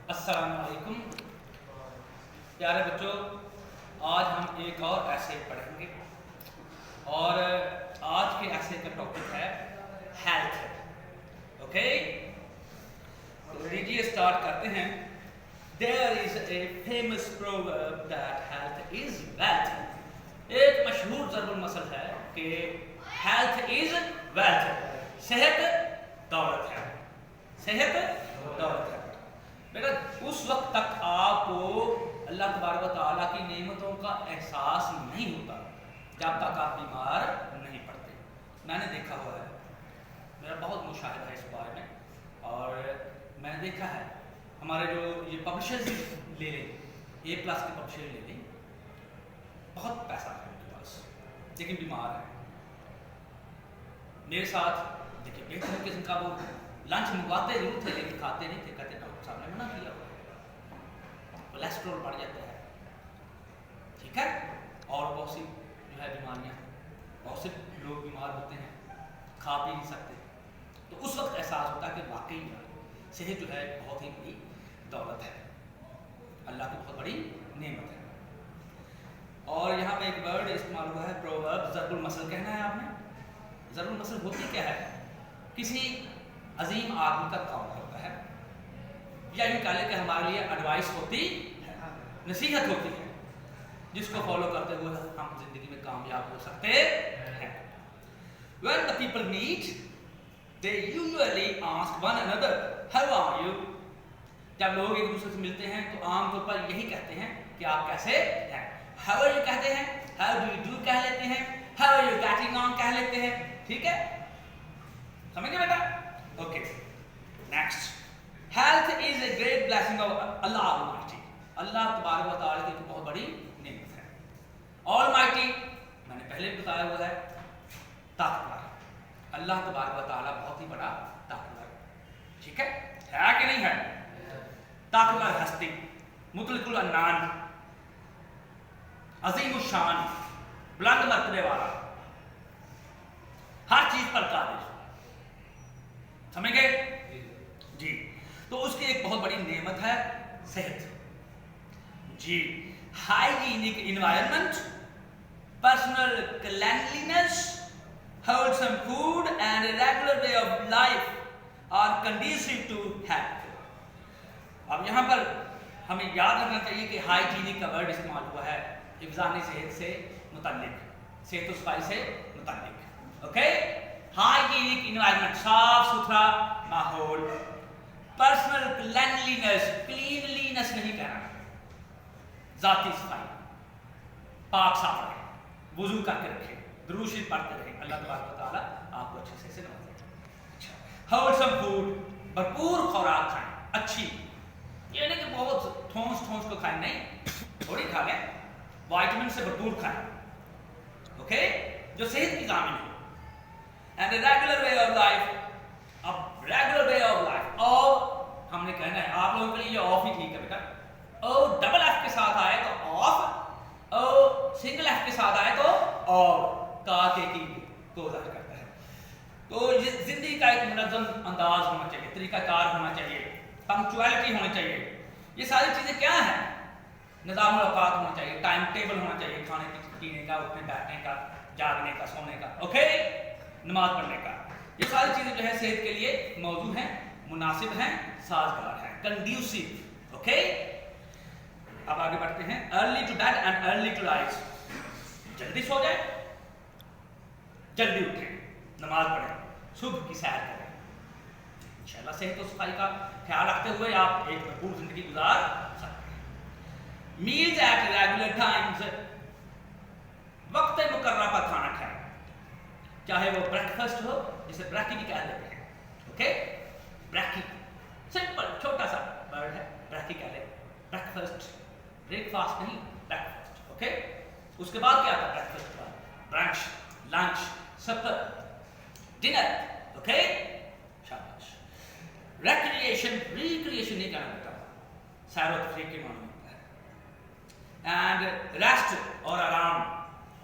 अस्सलाम वालेकुम प्यारे बच्चों, आज हम एक और ऐसे पढ़ेंगे और आज के ऐसे का टॉपिक है हेल्थ। ओके, तो लीजिए स्टार्ट करते हैं। There is a famous proverb that health is wealth। एक मशहूर ज़रुल मसल है कि health is wealth, सेहत दौलत है, सेहत दौलत है। बेटा उस वक्त तक आपको अल्लाह तबारक व तआला की नेमतों का एहसास नहीं होता जब तक आप बीमार नहीं पड़ते। मैंने देखा हुआ है, मेरा बहुत मुशाहिदा है इस बारे में, और मैंने देखा है हमारे जो ये पब्लिशर्स ले लें, A+ के पब्लिशर ले लें, बहुत पैसा है उनके पास लेकिन बीमार है। मेरे साथ देखिए बेहतर किस्म का वो लंच मंगवाते जरूर थे लेकिन खाते नहीं थे, कहते डॉक्टर साहब ने मना किया, कोलेस्ट्रॉल बढ़ जाता है, ठीक है, और बहुत सी जो है बीमारियां, बहुत से लोग बीमार होते हैं, खा पी नहीं सकते। तो उस वक्त एहसास होता है कि वाकई सेहत जो है बहुत ही बड़ी दौलत है, अल्लाह की बहुत बड़ी नेमत है। और यहाँ पे एक वर्ड इस्तेमाल हुआ है प्रोवर्ब, ज़रुल मसल कहना है आपने। ज़रुल मसल होती क्या है? किसी अजीम आदमी का काम होता है, या यूँ कह लें कि हमारे लिए एडवाइस होती है, नसीहत होती है, जिसको फॉलो करते हुए हम जिंदगी में कामयाब हो सकते हैं। When the people meet, they usually ask one another, how are you? जब लोग एक दूसरे से मिलते हैं तो आमतौर पर यही कहते हैं कि आप कैसे हैं। How are you कहते हैं, how do you do कह लेते हैं, how are you getting on कह लेते हैं, ठीक है, समझ गए बेटा? Okay, next. Health is a great blessing of Allah almighty. Allah तबारक व तआला की बहुत बड़ी नेमत है। ऑलमाइटी मैंने पहले भी बताया हुआ है, ताकतवर। अल्लाह तबारक व तआला बहुत ही बड़ा ताकतवर, ठीक है कि नहीं है? ताकतवर हस्ती, मुतलकुल अन्नान, अजीम शान, बुलंद मर्तबे वाला, हर चीज पर काबिल, समझ गए जी? तो उसकी एक बहुत बड़ी नेमत है सेहत जी। Hygienic environment, personal cleanliness, wholesome food and a regular way of life are conducive to health। अब यहाँ पर हमें याद रखना चाहिए कि हाइजीनिक का वर्ड इस्तेमाल हुआ है हिफ्ज़ान सेहत से मुताल्लिक, सेहत व सफाई से मुताल्लिक। ओके, हाइजीनिक इन्वायरमेंट, साफ सुथरा माहौल, पर्सनल क्लीनलीनेस, क्लीनलीनेस नहीं कहना, जाती सफाई, पाक साफ रहे, वुजू करके रखे, दुरूद शरीफ पढ़ते रहे, अल्लाह तबारक व तआला आपको अच्छे से नवाजेगा। अच्छा, होलसम फूड, भरपूर खुराक खाएं, अच्छी, ये नहीं कि बहुत ठोंस ठोंस को खाएं, नहीं, थोड़ी खा लें, विटामिन से भरपूर खाएं, ओके, जो सेहत की जामिन है। And a regular way of life, अब रेगुलर वे ऑफ लाइफ, और हमने कहना है आप लोगों के लिए ये ऑफ ही ठीक है बेटा। ओ डबल एफ के साथ आए तो ऑफ, ओ सिंगल एफ के साथ आए तो ऑफ, का के की को जाहिर करता है। तो ये जिंदगी का एक मुनज़्ज़म अंदाज होना चाहिए, तरीकाकार होना चाहिए, पंक्चुअलिटी होनी चाहिए, ये सारी चीजें क्या है? निज़ामुल औक़ात होना चाहिए, टाइम टेबल होना चाहिए, खाने पीने का, उठने बैठने का, जागने का, सोने का, ओके, नमाज पढ़ने का, ये सारी चीजें जो है सेहत के लिए मौजू हैं, मुनासिब हैं, साजगार हैं, कंड्यूसिव। ओके, अब आगे बढ़ते हैं। Early to bed and early to rise, जल्दी सो जाए, जल्दी उठें, नमाज पढ़ें, सुबह की सैर करें, इंशाअल्लाह सेहत और सफाई का ख्याल रखते हुए आप एक भरपूर जिंदगी गुजार सकते हैं। मील्स एट रेगुलर टाइम्स, वक्त मुकर्रर पर खाना खाएं, चाहे वो ब्रेकफास्ट हो, जिसे ब्रेकी भी कह लेते हैं, ओके, ब्रेकी सिंपल छोटा सा वर्ड है, ब्रेकी कह लें, ब्रेकफास्ट, ब्रेकफास्ट नहीं, ब्रेकफास्ट, ओके। उसके बाद क्या आता है ब्रेकफास्ट के बाद? ब्रंच, लंच, सपर, डिनर, ओके, शाबाश। रिक्रिएशन, रिक्रिएशन नहीं कहना बेटा, सैर व तफरीह के मामले में है। एंड रेस्ट और आराम,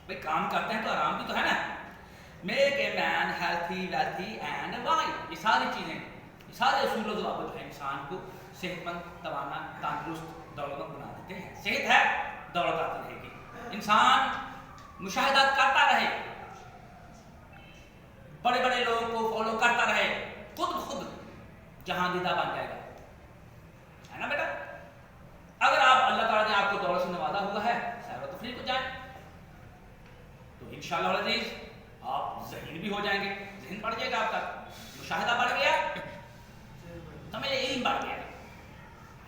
भाई काम करते हैं तो आराम भी तो है ना। Make a man healthy wealthy and wise, ये सारी चीजें, ये सारे असूल व ज़वाबित हैं इंसान को صحت مند، توانا، تندرست، دولتمند بنا دیتے ہیں. صحت ہے دولت آتی رہے گی. انسان مشاہدات کرتا رہے، بڑے بڑے لوگوں کو فالو کرتا رہے، خود جہاں دیدہ بن جائے گا، ہے نا بیٹا. اگر آپ اللہ تعالیٰ نے آپ کو دولت سے نوازا ہوا ہے، سیر و تفریح کو جائیں تو انشاءاللہ العزیز آپ ذہین بھی ہو جائیں گے. ذہن بڑھ جائے گا آپ کا، مشاہدہ بڑھ گیا، ہمیں علم بڑھ گیا.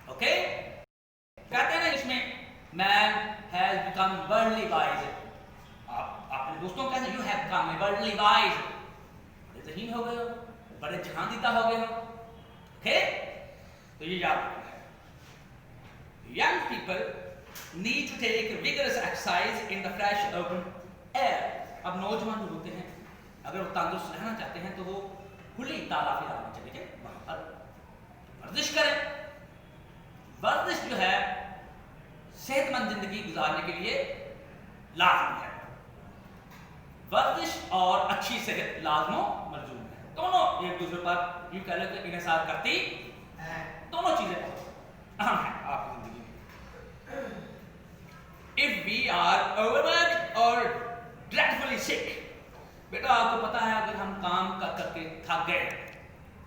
اوکے، کہتے ہیں اس میں مین ہیز بیکم ورلڈلی وائز. آپ اپنے دوستوں کہتے ہیں you have become worldly wise, بڑے ذہین ہو گئے ہو، بڑے جہاں دیدہ ہو گئے ہو. اوکے، تو یہ یاد رکھنا ہے. Young people need to take vigorous exercise in the fresh open air. اب نوجوان جو ہوتے ہیں اگر وہ تندرست رہنا چاہتے ہیں تو وہ کھلی تالا فضا میں چلے جائیں، وہاں پر ورزش کریں. ورزش جو ہے صحت مند زندگی گزارنے کے لیے لازم ہے. ورزش اور اچھی صحت لازم و ملزوم ہے، دونوں ایک دوسرے پر یوں کہہ لیں کہ انحصار کرتی ہیں. دونوں چیزیں بہت اہم ہیں آپ کی زندگی میں. If we are overworked or dreadfully sick، بیٹا آپ کو پتا ہے اگر ہم کام کر کے تھک گئے،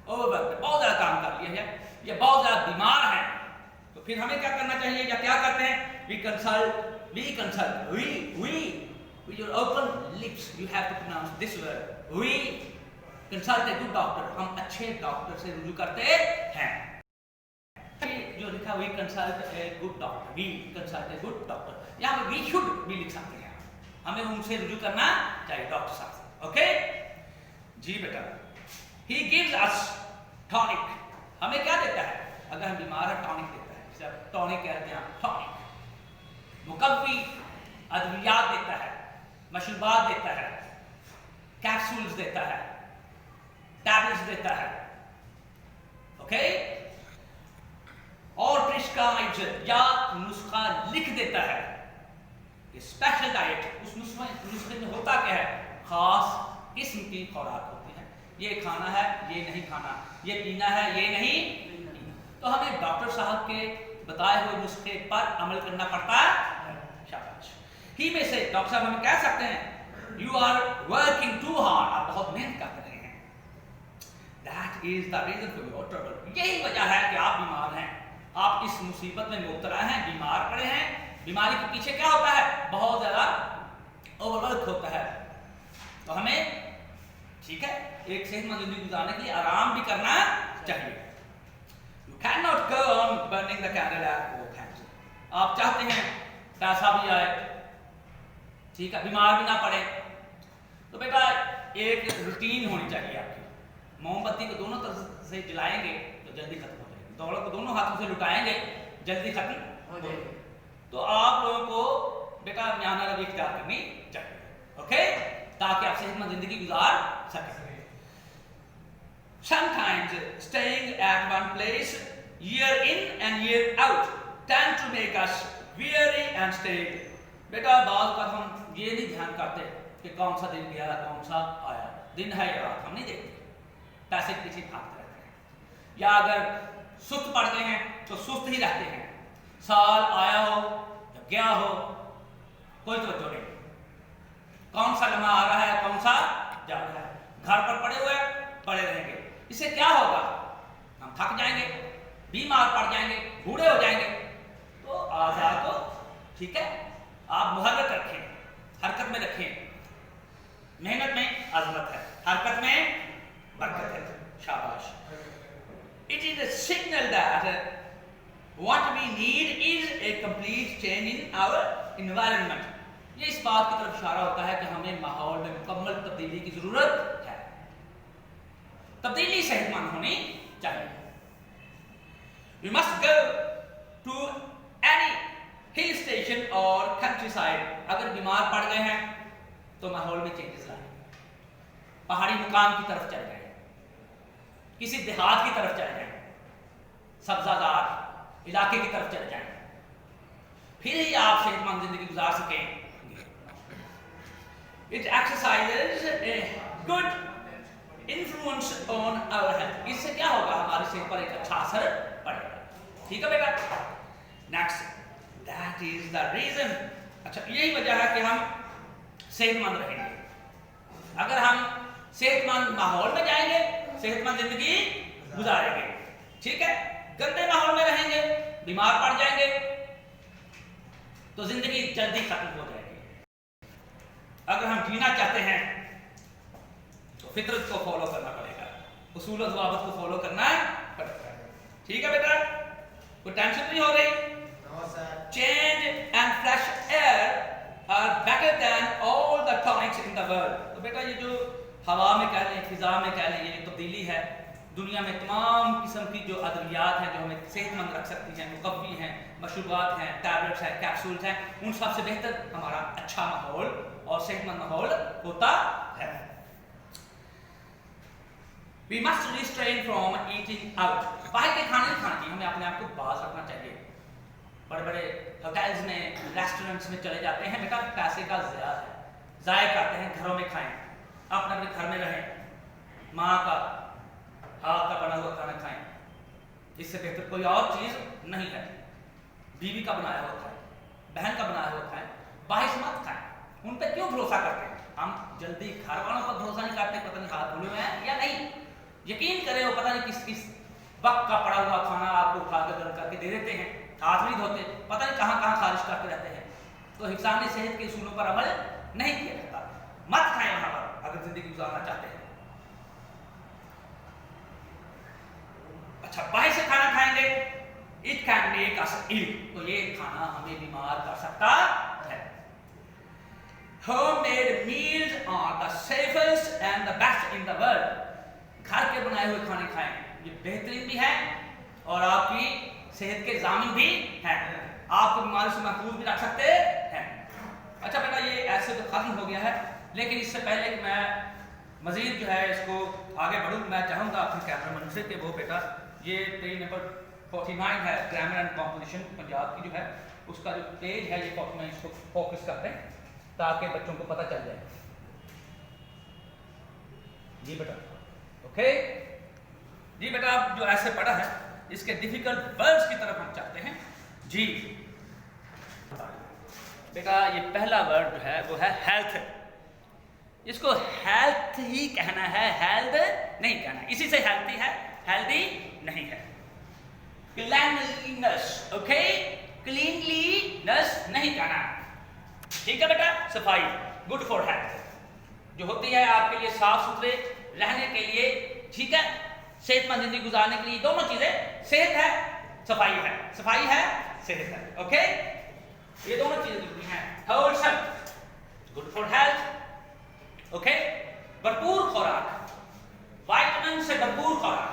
overworked بہت زیادہ کام کر لیا ہے یا بہت زیادہ بیمار ہیں، تو پھر ہمیں کیا کرنا چاہیے یا کیا کرتے ہیں؟ we with your open lips you have to pronounce this word. we consult a good doctor. ہم اچھے ڈاکٹر سے رجوع کرتے ہیں. جو لکھا we consult a good doctor, we consult a good doctor, یہاں پہ وی شوڈ بھی لکھ سکتے ہیں. ہمیں ان سے رجوع کرنا چاہیے ڈاکٹر صاحب سے. اوکے جی بیٹا. ہی گیوز اس ٹونک، ہمیں کیا دیتا ہے اگر ہم بیمار ہیں؟ ٹونک دیتا ہے. جیسے ٹونک کہتے ہیں، ٹونک. مقوی ادویات دیتا ہے، مشروبات دیتا ہے، کیپسولز دیتا ہے، ٹیبلٹس دیتا ہے. اوکے، اور پرسکرائبز یا نسخہ لکھ دیتا ہے. اسپیشل ڈائٹ، اس نسخے میں ہوتا کیا ہے؟ خاص قسم کی خوراک ہوتی ہے. یہ کھانا ہے، یہ نہیں کھانا، یہ پینا ہے، یہ نہیں پینا. تو ہمیں ڈاکٹر صاحب کے بتائے ہوئے نسخے پر عمل کرنا پڑتا ہے. شاباش. ہی میں سے ڈاکٹر صاحب ہمیں کہہ سکتے ہیں you are working too hard, آپ بہت محنت کر رہے ہیں. That is the reason for your trouble, یہی وجہ ہے کہ آپ بیمار ہیں، آپ اس مصیبت میں مبتلا ہیں، بیمار پڑے ہیں. بیماری کے پیچھے کیا ہوتا ہے؟ بہت زیادہ اوور ورک ہوتا ہے. تو ہمیں ٹھیک ہے ایک صحت مند زندگی گزارنے کے لیے آرام بھی کرنا چاہیے. You cannot go on burning the candle at both ends. آپ چاہتے ہیں پیسہ بھی آئے، ٹھیک ہے، بیمار بھی نہ پڑے، تو بیٹا ایک روٹین ہونی چاہیے آپ کی. موم بتی کو دونوں طرف سے جلائیں گے تو جلدی ختم ہو جائے گی. دولت کو دونوں ہاتھوں سے لٹائیں گے جلدی ختم ہو جائے گی. تو آپ لوگوں کو بیٹا میانہ روی اختیار کرنی چاہیے. اوکے، تاکہ آپ صحت مند زندگی گزار سکیں. Sometimes staying at one place year in and year out tend to make us weary and stale. بیٹا بعض پر ہم یہ نہیں دھیان کرتے کہ کون سا دن گیا کون سا آیا، دن ہے یا رات ہم نہیں دیکھتے، پیسے کے پیچھے بھاگتے رہتے ہیں. یا اگر سست پڑ گئے ہیں تو سست ہی رہتے ہیں. سال آیا ہو یا گیا ہو کوئی توجہ نہیں، کون سا لمحہ آ رہا ہے کون سا جا رہا ہے. گھر پر پڑے ہوئے پڑے رہیں گے. اس سے کیا ہوگا؟ ہم تھک جائیں گے، بیمار پڑ جائیں گے، بوڑھے ہو جائیں گے. تو آزاد کو ٹھیک ہے آپ محرک رکھیں، حرکت میں رکھیں. محنت میں عظمت ہے، حرکت میں برکت ہے. شاباش. It is a signal that what we need is a complete change in our environment. یہ اس بات کی طرف اشارہ ہوتا ہے کہ ہمیں ماحول میں مکمل تبدیلی کی ضرورت ہے. تبدیلی صحت مند ہونی چاہیے. We must go to any hill station or countryside. اگر بیمار پڑ گئے ہیں تو ماحول میں چینجز لائیں، پہاڑی مقام کی طرف چلے جائیں، کسی دیہات کی طرف چلے جائیں، سبزہ دار علاقے کی طرف چلے جائیں، پھر ہی آپ صحت مند زندگی گزار سکیں گے. It exercises a good influence on our health. اس سے کیا ہوگا؟ ہماری صحت پر ایک اچھا اثر پڑے گا. ठीक है बेटा। Next, that is the reason, अच्छा यही वजह है कि हम सेहतमंद रहेंगे। अगर हम सेहतमंद माहौल में जाएंगे, सेहतमंद जिंदगी गुजारेंगे, ठीक है। गंदे माहौल में रहेंगे, बीमार पड़ जाएंगे, तो जिंदगी जल्दी खत्म हो जाएगी। अगर हम जीना चाहते हैं तो फितरत को फॉलो करना पड़ेगा, उसूल और ज़वाबित को फॉलो करना पड़ेगा, ठीक है बेटा। कोई टेंशन नहीं हो रही? Change and fresh air are better than all the tonics in the world. तो बेटा ये जो हवा में कह लें, फिजा में कह लें, ये जो तब्दीली है, दुनिया में तमाम किस्म की जो अद्वियात हैं जो हमें सेहतमंद रख सकती हैं, मुकव्वी हैं, मशरूबात हैं, टैबलेट्स हैं, कैप्सूल्स हैं, उन सबसे बेहतर हमारा अच्छा माहौल और सेहतमंद माहौल होता है। We must restrain from eating out. बाहर के खाने नहीं खाना चाहिए, हमें अपने आप को बाज रखना चाहिए। बड़े बड़े होटल्स में, रेस्टोरेंट्स में चले जाते हैं, बेटा पैसे का ज़ाया करते हैं, घरों में खाएं, अपने अपने घर में रहें, माँ का हाथ का बना हुआ खाना खाएं, इससे बेहतर कोई और चीज़ नहीं है। बीवी का बनाया हुआ खाएं, बहन का बनाया हुआ खाएं, बाहर से मत खाएं। उन पर क्यों भरोसा करते हैं? हम जल्दी घर वालों पर भरोसा नहीं करते, पता नहीं हाथ धुले हुए हैं या नहीं। यकीन करें वो पता नहीं किस किस वक्त का पड़ा हुआ खाना आपको उठा कर गर्म करके दे देते हैं, हाथ नहीं धोते, पता नहीं कहाँ कहाँ खारिश करते रहते हैं। तो हिफ्ज़ान सेहत के उसूलों पर अमल नहीं किया जाता। मत खाएं वहाँ पर अगर जिंदगी गुजारना चाहते हैं। अच्छा, बाहर से खाना खाएंगे, it can make us ill, तो ये खाना हमें बीमार कर सकता है। Homemade meals are the safest and the best in the world. घर के बनाए हुए खाने खाएं, ये बेहतरीन भी है और आपकी सेहत के ज़ामिन भी हैं, आपको बीमारी से महफूज भी रख सकते हैं। अच्छा बेटा, ये ऐसे तो खत्म हो गया है, लेकिन इससे पहले कि मैं मजीद जो है इसको आगे बढ़ूँ, मैं चाहूँगा अपने कैमरामैन से कि वो बेटा ये पेज नंबर 49 है, ग्रामर एंड कॉम्पोजिशन पंजाब की जो है उसका जो पेज है, ये 49 इसको फोकस करते हैं ताकि बच्चों को पता चल जाए। जी बेटा, ओके जी बेटा, आप जो ऐसे पढ़ा है इसके डिफिकल्ट वर्ड्स की तरफ हम चाहते हैं। जी बेटा, ये पहला वर्ड जो है वो है हेल्थ। इसको हेल्थ ही कहना है, हेल्थ नहीं कहना, इसी से हेल्थी है, हेल्दी नहीं है। क्लीनलीनेस, ओके, क्लीनलीनेस नहीं कहना, ठीक है बेटा। सफाई, गुड फॉर हेल्थ, जो होती है आपके लिए साफ सुथरे रहने के लिए, ठीक है, सेहतमंद जिंदगी गुजारने के लिए दोनों चीजें, सेहत है, सफाई है, सफाई है, सेहत है, ओके, ये दोनों चीजें जरूरी हैं। Wholesome, good for health, okay, भरपूर खुराक, विटामिन से भरपूर खुराक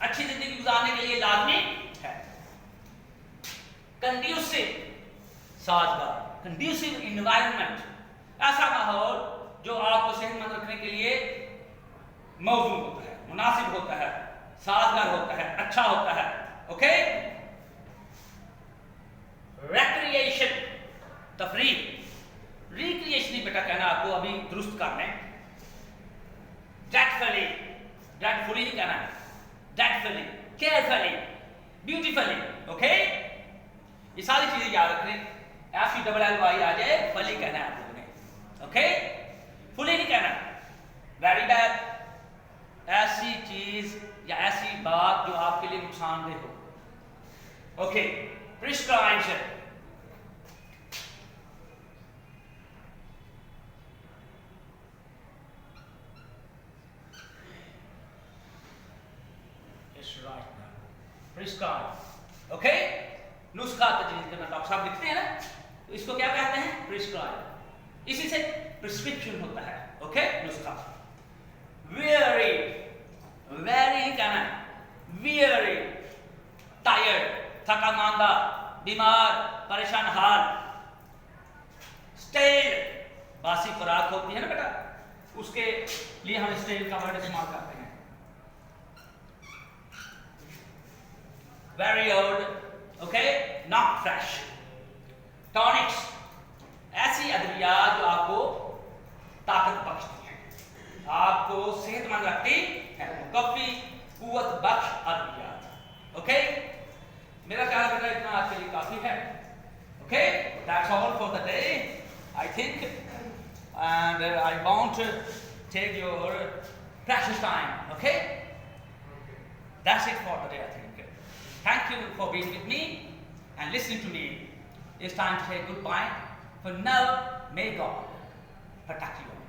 अच्छी जिंदगी गुजारने के लिए लाजमी है। कंड्यूसिव, साजगार, कंड्यूसिव इन्वायरमेंट, ऐसा माहौल जो आपको सेहतमंद रखने के लिए मौजूद होता है, मुनासिब होता है, साजगार होता है, अच्छा होता है, ओके। रिक्रिएशन, तफरीह, रिक्रिएशन ही बेटा कहना आपको अभी दुरुस्त करना है। डेटफुली, डेटफुली नहीं कहना है, डेटफुली, केयरफुली, ब्यूटीफुली, ओके। ये सारी चीजें याद रखें, FULLY आ जाए, फली कहना है आप लोगों ने, ओके। फुली नहीं कहना, वेरी बैड, ऐसी चीज या ऐसी बात जो आपके लिए नुकसानदेह हो, ओके। Prescription, prescribe, okay. नुस्खा तजवीज़ करना, डॉक्टर साहब लिखते हैं ना, तो इसको क्या कहते हैं? प्रिस्क्राइब, इसी से प्रिस्क्रिप्शन होता है, ओके, नुस्खा। वेरी, वेरी कहना, वेरी टायर्ड, थका मांदा, बीमार, परेशान हाल। स्टेल, बासी खुराक होती है ना बेटा, उसके लिए हम स्टेल का वर्ड इस्तेमाल करते हैं। Very old, okay, not fresh. Tonics, ऐसी अद्वियात जो आपको ताकत बख्शती हैं, आपको सेहतमंद रखती हैं, मुकव्वी, कुव्वत बख्श अद्वियात, okay? I think, and I won't take your precious time, okay? That's it for today, I think. Thank you for being with me and listening to me. It's time to say goodbye. For now, may God protect you all.